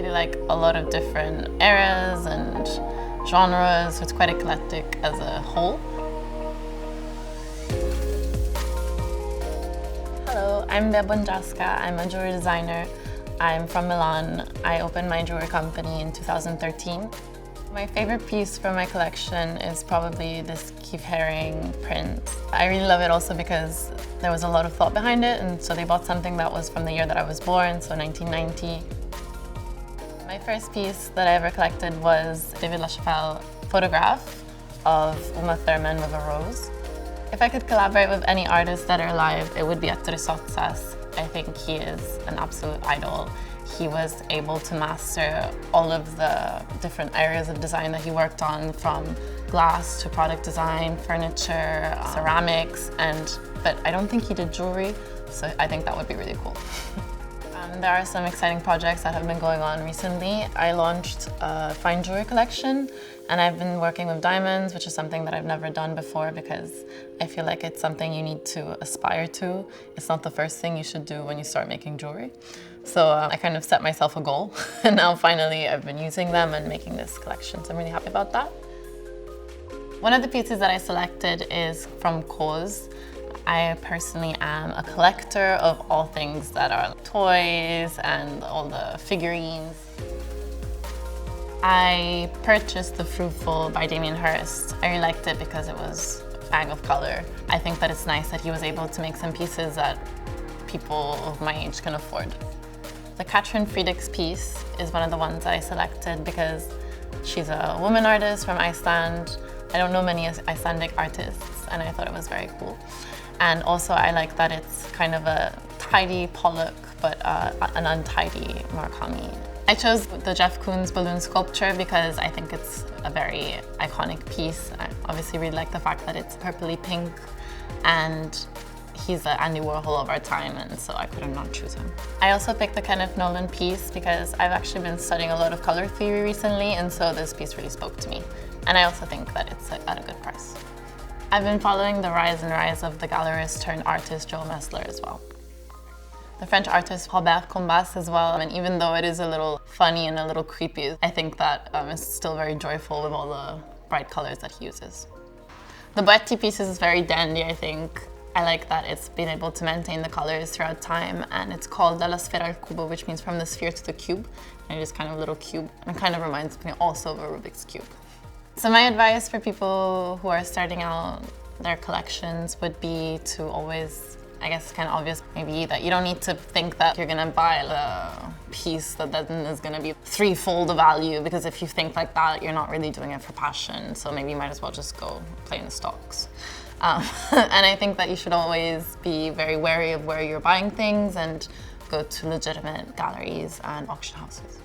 really like a lot of different eras and genres, so it's quite eclectic as a whole. Hello, I'm Bea Bongiasca. I'm a jewelry designer. I'm from Milan. I opened my jewelry company in 2013. My favorite piece from my collection is probably this Keith Haring print. I really love it also because there was a lot of thought behind it, and so they bought something that was from the year that I was born, so 1990. My first piece that I ever collected was David LaChapelle photograph of Uma Thurman with a rose. If I could collaborate with any artists that are alive, it would be SOTHEBY'S. I think he is an absolute idol. He was able to master all of the different areas of design that he worked on, from glass to product design, furniture, ceramics, but I don't think he did jewelry, so I think that would be really cool. There are some exciting projects that have been going on recently. I launched a fine jewelry collection, and I've been working with diamonds, which is something that I've never done before because I feel like it's something you need to aspire to. It's not the first thing you should do when you start making jewelry. So I kind of set myself a goal, and now finally I've been using them and making this collection, so I'm really happy about that. One of the pieces that I selected is from Kaws. I personally am a collector of all things that are toys and all the figurines. I purchased the Fruitful by DAMIEN HIRST. I really liked it because it was a bang of color. I think that it's nice that he was able to make some pieces that people of my age can afford. The Katrin Friedrichs piece is one of the ones that I selected because she's a woman artist from Iceland. I don't know many Icelandic artists, and I thought it was very cool. And also I like that it's kind of a tidy Pollock, but an untidy Murakami. I chose the Jeff Koons balloon sculpture because I think it's a very iconic piece. I obviously really like the fact that it's purpley pink, and he's the Andy Warhol of our time, and so I couldn't not choose him. I also picked the Kenneth Noland piece because I've actually been studying a lot of color theory recently, and so this piece really spoke to me. And I also think that it's at a good price. I've been following the rise of the gallerist turned artist Joe Mesler as well. The French artist Robert Combas as well, and even though it is a little funny and a little creepy, I think that it's still very joyful with all the bright colors that he uses. The Boetti piece is very dandy, I think. I like that it's been able to maintain the colors throughout time, and it's called Dalla sfera al cubo, which means from the sphere to the cube, and it is kind of a little cube, and it kind of reminds me also of a Rubik's Cube. So my advice for people who are starting out their collections would be to always, I guess it's kind of obvious maybe, that you don't need to think that you're gonna buy a piece that then is gonna be threefold the value, because if you think like that, you're not really doing it for passion. So maybe you might as well just go play in the stocks. And I think that you should always be very wary of where you're buying things and go to legitimate galleries and auction houses.